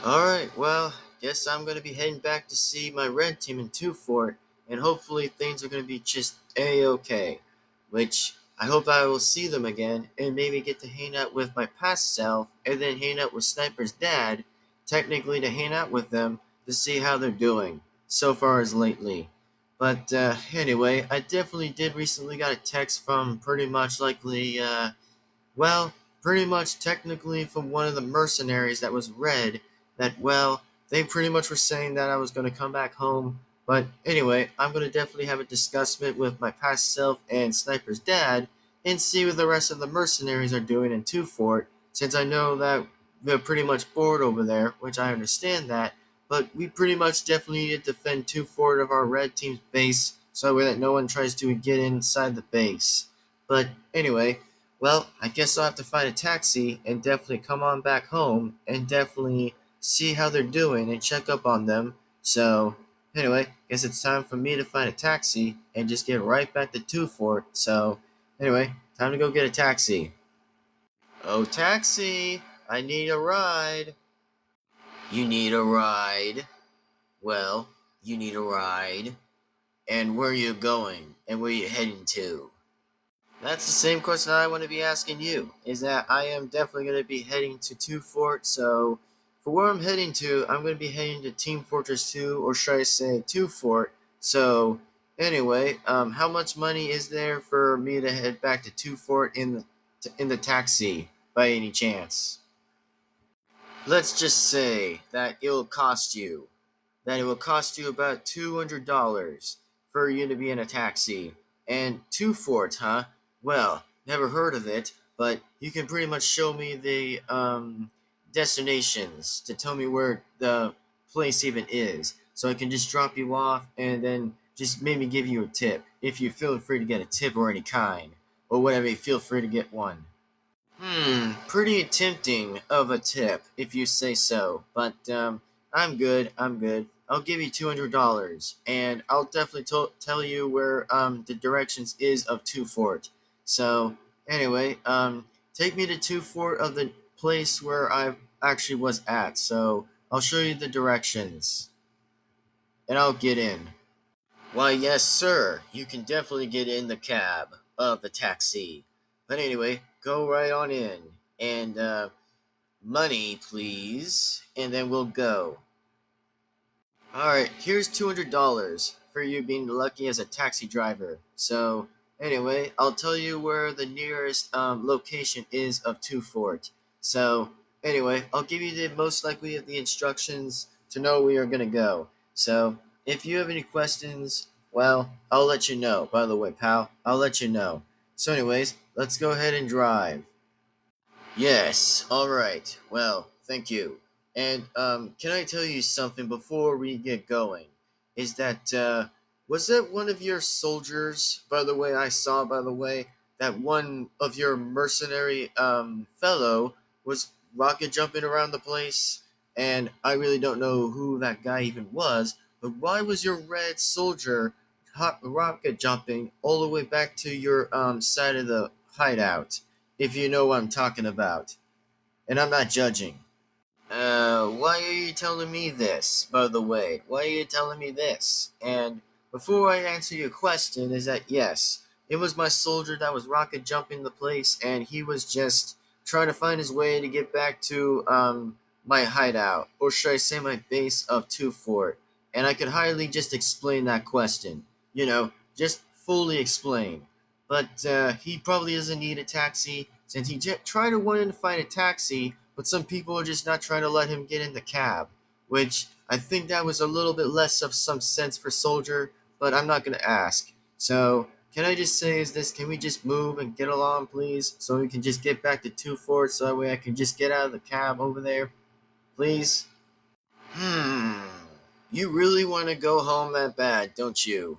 Alright, well, guess I'm gonna be heading back to see my red team in 2 Fort, and hopefully things are gonna be just A-okay. Which, I hope I will see them again, and maybe get to hang out with my past self, and then hang out with Sniper's dad, technically to hang out with them, to see how they're doing, so far as lately. But, anyway, I definitely did recently got a text from pretty much likely, well, pretty much technically from one of the mercenaries that was red, that, well, they pretty much were saying that I was going to come back home. But anyway, I'm going to definitely have a discussment with my past self and Sniper's dad and see what the rest of the mercenaries are doing in Two Fort, since I know that they're pretty much bored over there, which I understand that. But we pretty much definitely need to defend Two Fort of our red team's base so that no one tries to get inside the base. But anyway, well, I guess I'll have to find a taxi and definitely come on back home and definitely see how they're doing and check up on them. So, anyway, guess it's time for me to find a taxi and just get right back to Two Fort. So, anyway, time to go get a taxi. Oh, taxi! I need a ride. You need a ride? Well, you need a ride. And where are you going? And where are you heading to? That's the same question I want to be asking you. Is that I am definitely going to be heading to Two Fort. So, for where I'm heading to, I'm going to be heading to Team Fortress 2, or should I say Two Fort. So, anyway, how much money is there for me to head back to Two Fort in the taxi by any chance? Let's just say that it will cost you about $200 for you to be in a taxi. And Two Fort, huh? Well, never heard of it, but you can pretty much show me the destinations to tell me where the place even is. So I can just drop you off and then just maybe give you a tip. If you feel free to get a tip or any kind. Or whatever, you feel free to get one. Pretty tempting of a tip, if you say so. But I'm good. I'm good. I'll give you $200, and I'll definitely tell you where the directions is of Two Fort. So anyway, take me to Two Fort of the place where I actually was at. So I'll show you the directions, and I'll get in. Why, yes, sir. You can definitely get in the cab of the taxi. But anyway, go right on in. And, money, please. And then we'll go. Alright, here's $200 for you being lucky as a taxi driver. So, anyway, I'll tell you where the nearest location is of Two Fort. So, anyway, I'll give you the most likely of the instructions to know where you're gonna go. So, if you have any questions, well, I'll let you know. By the way, pal, I'll let you know. So, anyways, let's go ahead and drive. Yes, alright. Well, thank you. And can I tell you something before we get going? Is that was that one of your soldiers, by the way, I saw by the way, that one of your mercenary fellow was rocket jumping around the place, and I really don't know who that guy even was, but why was your red soldier rocket jumping all the way back to your side of the hideout? If you know what I'm talking about. And I'm not judging. Why are you telling me this, by the way? Why are you telling me this? And before I answer your question, is that yes, it was my soldier that was rocket jumping the place, and he was just trying to find his way to get back to my hideout, or should I say my base of Two Fort. And I could hardly just explain that question. Just fully explain. But he probably doesn't need a taxi since he tried to wanted to find a taxi, but some people are just not trying to let him get in the cab, which I think that was a little bit less of some sense for Soldier, but I'm not going to ask. So, can I just say is this, can we just move and get along, please, so we can just get back to Two Fort so that way I can just get out of the cab over there, please? Hmm, you really want to go home that bad, don't you?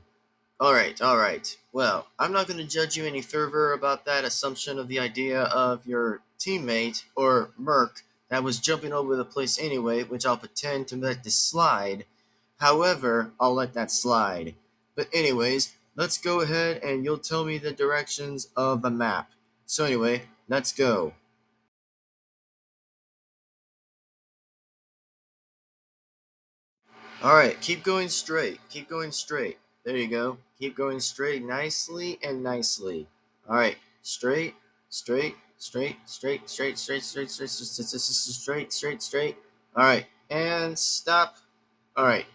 Alright, alright. Well, I'm not going to judge you any further about that assumption of the idea of your teammate, or Merc, that was jumping over the place anyway, which I'll pretend to let this slide. However, I'll let that slide. But anyways, let's go ahead and you'll tell me the directions of the map. So anyway, let's go. Alright, keep going straight. Keep going straight. There you go. Keep going straight nicely and nicely. Alright, straight, straight, straight, straight, straight, straight, straight, straight, straight, straight, straight. Alright, and stop. Alright,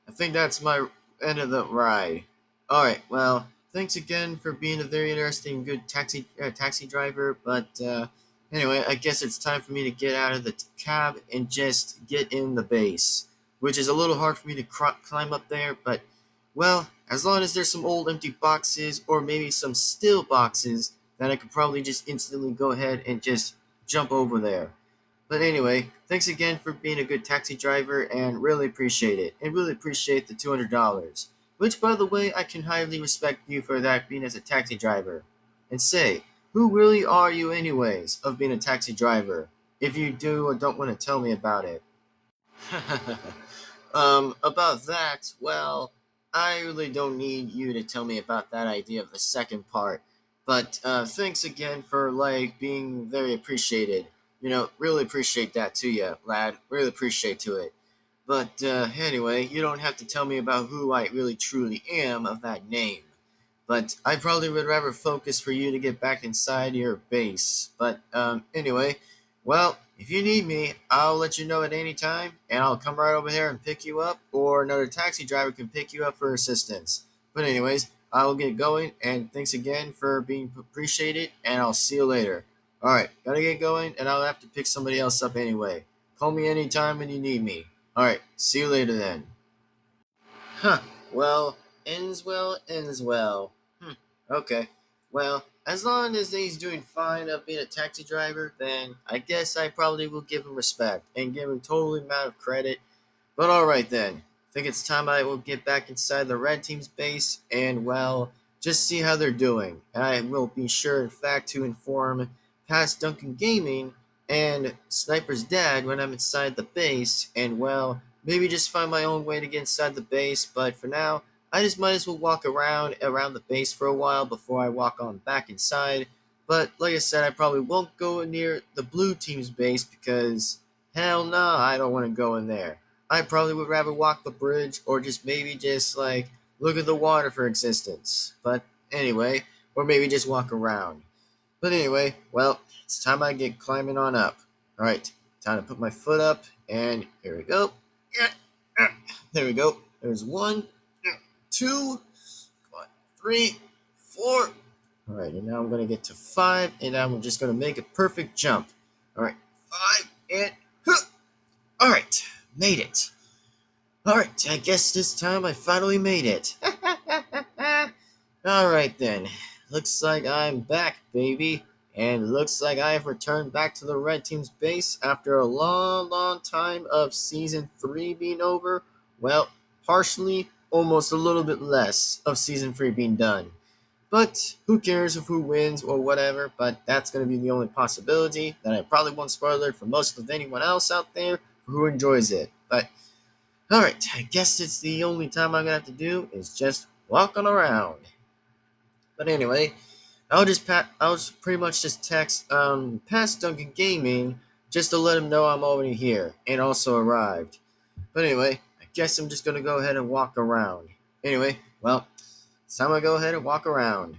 I think that's my end of the ride. Alright, well, thanks again for being a very interesting, good taxi driver, but anyway, I guess it's time for me to get out of the cab and just get in the base, which is a little hard for me to climb up there, but, well, as long as there's some old empty boxes or maybe some still boxes, then I could probably just instantly go ahead and just jump over there. But anyway, thanks again for being a good taxi driver and really appreciate it. And really appreciate the $200. Which, by the way, I can highly respect you for that being as a taxi driver. And say, who really are you, anyways, of being a taxi driver? If you do or don't want to tell me about it. About that, well, I really don't need you to tell me about that idea of the second part. But thanks again for being very appreciated. Really appreciate that to you, lad. Really appreciate to it. But anyway, you don't have to tell me about who I really truly am of that name. But I probably would rather focus for you to get back inside your base. But anyway, well, if you need me, I'll let you know at any time, and I'll come right over here and pick you up, or another taxi driver can pick you up for assistance. But anyways, I will get going, and thanks again for being appreciated, and I'll see you later. Alright, gotta get going, and I'll have to pick somebody else up anyway. Call me anytime when you need me. Alright, see you later then. Huh. Well, ends well. Okay. Well, as long as he's doing fine of being a taxi driver, then I guess I probably will give him respect and give him total amount of credit. But alright then. Think it's time I will get back inside the red team's base and, well, just see how they're doing. And I will be sure, in fact, to inform past Duncan Gaming and Sniper's dad when I'm inside the base, and, well, maybe just find my own way to get inside the base. But for now, I just might as well walk around the base for a while before I walk on back inside. But like I said, I probably won't go near the blue team's base because hell no, I don't want to go in there. I probably would rather walk the bridge or just maybe just look at the water for existence. But anyway, or maybe just walk around. But anyway, well, it's time I get climbing on up. Alright, time to put my foot up, and here we go. There we go. There's one, two, come on, three, four. Alright, and now I'm gonna get to five, and I'm just gonna make a perfect jump. Alright, five, and alright, made it. Alright, I guess this time I finally made it. Alright then, looks like I'm back, baby. And looks like I have returned back to the red team's base after a long, long time of season 3 being over. Well, partially, almost a little bit less of season 3 being done. But who cares if who wins or whatever, but that's going to be the only possibility that I probably won't spoil it for most of anyone else out there who enjoys it. But alright, I guess it's the only time I'm going to have to do is just walking around. But anyway, I'll pretty much just text past Duncan Gaming just to let him know I'm already here and also arrived. But anyway, I guess I'm just going to go ahead and walk around. Anyway, well, it's time I go ahead and walk around.